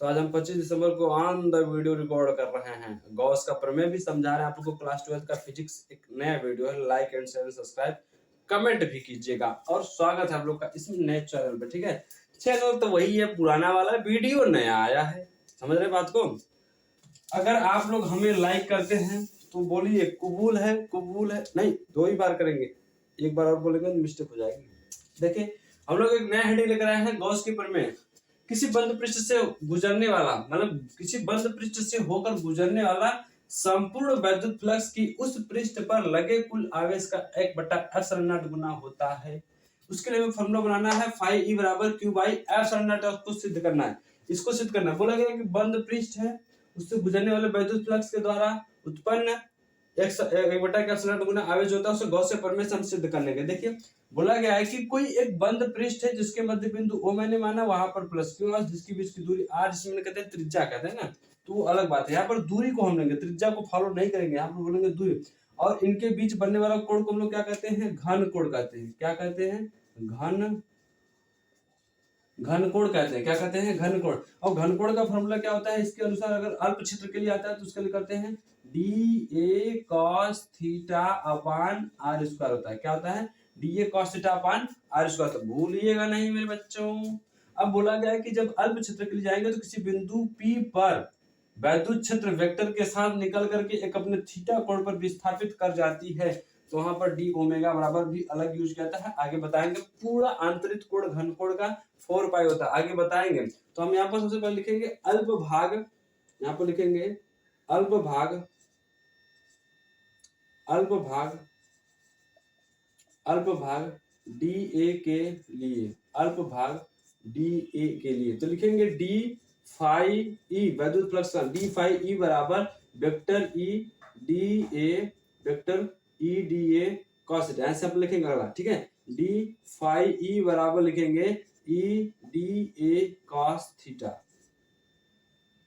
तो आज हम 25 दिसंबर को ऑन द वीडियो रिकॉर्ड कर रहे हैं। गॉस का प्रमेय भी समझा रहे हैं आप लोग को। क्लास 12 का फिजिक्स एक नया वीडियो है। Like and share subscribe comment भी कीजिएगा और स्वागत है आप लोग का इस नए चैनल पे। ठीक है, चैनल तो वही है, पुराना वाला, वीडियो नया आया है। समझ रहे बात को। अगर आप लोग हमें लाइक करते हैं तो बोलिए कबूल है, कबूल है। नहीं, 2 ही बार करेंगे, एक बार और बोलेंगे तो मिस्टेक हो जाएगी। देखिए, हम लोग एक नया हेडिंग लेकर आए हैं, गॉस के प्रमेय। किसी बंद पृष्ठ से गुजरने वाला, मतलब किसी बंद पृष्ठ से होकर गुजरने वाला संपूर्ण वैद्युत फ्लक्स की उस पृष्ठ पर लगे कुल आवेश का 1/ε0 गुना होता है। उसके लिए फॉर्मूला बनाना है, फाई ई बराबर क्यू बाई ε0। उसको सिद्ध करना है, इसको सिद्ध करना है। बोला गया कि बंद पृष्ठ है, उससे गुजरने वाले वैद्युत फ्लक्स के द्वारा उत्पन्न 1/ε0 गुना आवेश होता है, उसे गॉस के प्रमेय से हम सिद्ध करने के। देखिए, बोला गया है कि कोई एक बंद पृष्ठ है जिसके मध्य बिंदु O मैंने माना, वहां पर प्लस क्यू और जिसकी बीच की दूरी R, जिसमें कहते हैं त्रिज्या कहते हैं ना, तो वो अलग बात है। यहाँ पर दूरी को हम लेंगे, त्रिज्या को फॉलो नहीं करेंगे, यहाँ पर बोलेंगे दूरी। और इनके बीच बनने वाला कोण को हम लोग क्या कहते हैं, घन कोण कहते हैं। क्या कहते हैं, घन कोण कहते हैं। क्या कहते हैं, घन कोण। और घन कोण का फॉर्मूला क्या होता है, इसके अनुसार अगर अल्प क्षेत्र के लिए आता है तो उसके लिए करते हैं DA cos theta upon R square होता है। क्या होता है, DA cos theta upon R square. तो भूलिएगा नहीं मेरे बच्चों। अब बोला गया है कि जब अल्प क्षेत्र के लिए जाएंगे तो किसी बिंदु P पर वैद्युत क्षेत्र वेक्टर के साथ निकल करके एक अपने थीटा कोण पर विस्थापित कर जाती है, तो वहां पर डी ओमेगा बराबर भी अलग यूज किया जाता है। आगे बताएंगे। पूरा आंतरिक कोण घन कोण का 4 पाई होता है, आगे बताएंगे। तो हम यहाँ पर सबसे पहले लिखेंगे अल्प भाग, यहाँ पर लिखेंगे अल्प भाग, अल्प भाग, अल्प भाग डी ए के लिए, अल्प भाग डी ए के लिए। तो लिखेंगे डी फाई ई वैद्युत फ्लक्स का डी फाई ई बराबर vector E D A, vector E D A cos theta. ऐसे आप लिखेंगे अगला। ठीक है, डी फाई ई बराबर लिखेंगे E D A cos theta.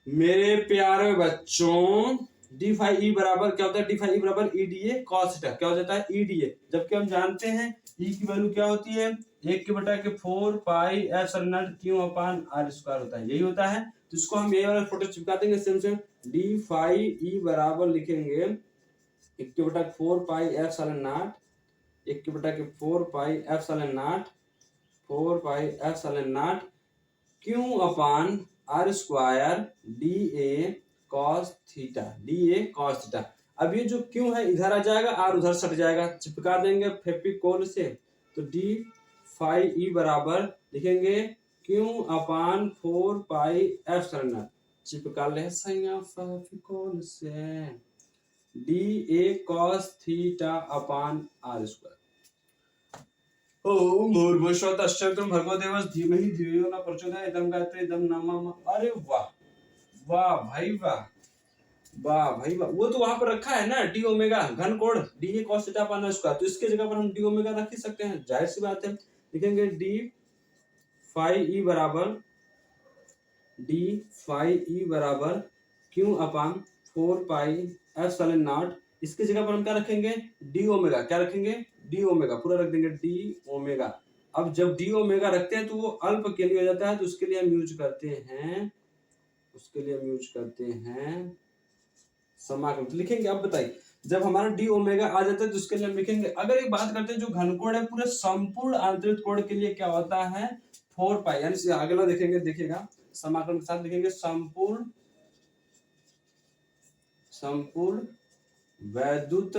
मेरे प्यारे बच्चों, डी फाई ई बराबर क्या होता है, डी फाई ई बराबर E D A cos theta. क्या हो जाता है, ई डी ए। जबकि हम जानते हैं ई की वैल्यू क्या होती है, 1/4 pi ε0 Q upon R square होता है, यही होता है। तो इसको हम ये वाला फोटो चिपका देंगे same same. D phi E बराबर लिखेंगे 1/4 pi ε0, 1/4 pi ε0, 4 pi ε0 Q upon R square D A cos theta, D A cos theta. अब ये जो क्यू है इधर आ जाएगा, R उधर सट जाएगा, चिपका देंगे फेविकोल से। तो डी फाई ई बराबर लिखेंगे क्यू अपान 4 पाई ε0, चिपका ले सैया फेविकोल से, D A cos theta upon R square. ओम भूर्भुवस्सुः तत्सवितुर्वरेण्यं भर्गो देवस्य धीमहि धियो यो न प्रचोदयात् इदं गायत्री इदं नमः। अरे वाह वाह भाई वाह, वाह भाई वाह। वो तो वहां पर रखा है ना डी ओमेगा घन कोण D A cos theta upon square, तो इसके जगह पर हम डी ओमेगा रख ही सकते हैं, जाहिर सी बात है। लिखेंगे डी फाई ई बराबर, डी फाई ई बराबर क्यू अपान 4 पाई ε0। इसकी जगह पर हम क्या रखेंगे, डी ओमेगा। क्या रखेंगे, डी ओमेगा, पूरा रख देंगे डी ओमेगा। अब जब डी ओमेगा रखते हैं तो वो अल्प के लिए हो जाता है, तो उसके लिए हम यूज करते हैं, उसके लिए हम यूज करते हैं समाकलन। तो लिखेंगे, अब बताइए, जब हमारा डी ओमेगा आ जाता है तो उसके लिए हम लिखेंगे। अगर एक बात करते हैं, जो घनकोण है पूरे संपूर्ण आंतरिक कोण के लिए क्या होता है, 4 पाई। यानी अगला देखेंगे, देखिएगा समाकलन के साथ लिखेंगे संपूर्ण, संपूर्ण वैद्युत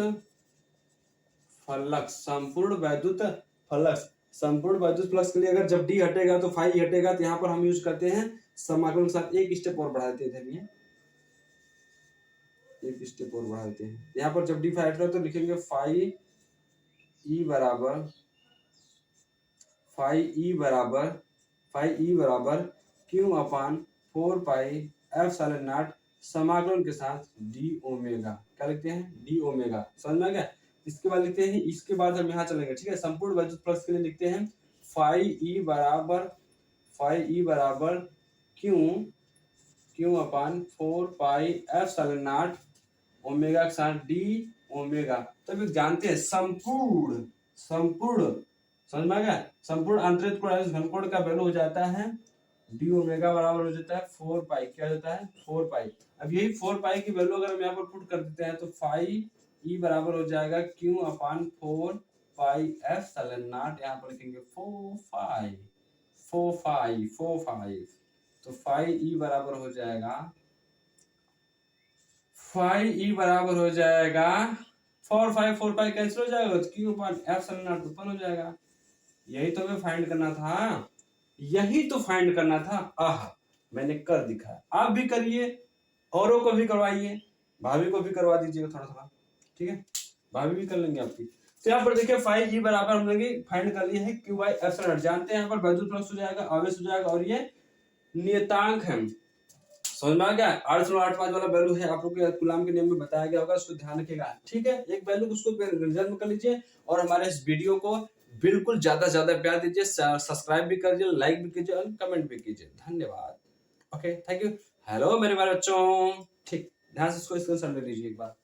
फ्लक्स, संपूर्ण वैद्युत फ्लक्स, संपूर्ण वैद्युत फ्लक्स के लिए अगर जब डी हटेगा तो फाई हटेगा, तो यहाँ पर हम यूज करते हैं समाकलन के साथ। एक स्टेप और बढ़ा देते हैं, एक स्टेप और बढ़ा देते हैं। यहाँ पर जब डी फाई हटेगा तो लिखेंगे फाई ई बराबर, फाई ई बराबर, फाई ई बराबर क्यू अपान 4 पाई ε0 समाकलन के साथ डी ओमेगा। क्या लिखते हैं, डी ओमेगा। समझ में आ गया। इसके बाद लिखते हैं, इसके बाद हम यहाँ चलेंगे। ठीक है, संपूर्ण वैद्युत फ्लक्स के लिए लिखते हैं फाई ई बराबर, फाई ई बराबर क्यू अपान 4 पाई ε0 ओमेगा के साथ डी ओमेगा। तो जानते हैं संपूर्ण, संपूर्ण, समझ में आ गया, संपूर्ण आंतरिक कोण घनकोण का वैल्यू हो जाता है डी ओमेगा बराबर हो जाता है 4 पाई, क्या होता है 4 पाई। अब यही 4 पाई की वैल्यू अगर हम यहाँ पर पुट कर देते हैं तो फाई ई बराबर हो जाएगा Q upon 4 pi epsilon not, यहाँ पर लिखेंगे 4 फाई, तो फाई ई बराबर हो जाएगा, फाई ई बराबर हो जाएगा 4 पाई कैंसिल हो जाएगा तो क्यू अपान एप्सिलॉन नॉट ऊपर हो जाएगा। यही तो हमें फाइंड करना था, यही तो फाइंड करना था। आह, मैंने कर दिखाया, आप भी करिए, औरों को भी करवाइए, भाभी को भी करवा दीजिएगा थोड़ा थोड़ा, ठीक है, भाभी भी कर लेंगे आपकी। तो यहाँ पर देखिए फाइव जी बराबर हम लोग फाइंड कर लिए हैं क्यू बाई एप्सिलॉन, जानते हैं यहाँ पर वैल्यू प्लस हो जाएगा, आवेश हो जाएगा, और ये नियतांक है, समझ में आ गया। 8.85 वाला वैल्यू है, आप लोग को कूलाम के नियम में बताया गया होगा, उसको ध्यान रखिएगा, ठीक है। एक वैल्यू उसको रिजर्व कर लीजिए, और हमारे इस वीडियो को बिल्कुल ज्यादा ज्यादा प्यार दीजिए, सब्सक्राइब भी कीजिए, लाइक भी कीजिए और कमेंट भी कीजिए। धन्यवाद। Okay, thank you. हेलो मेरे बारे बच्चों, ठीक, ध्यान से इसको स्क्रीनशॉट ले लीजिए एक बार।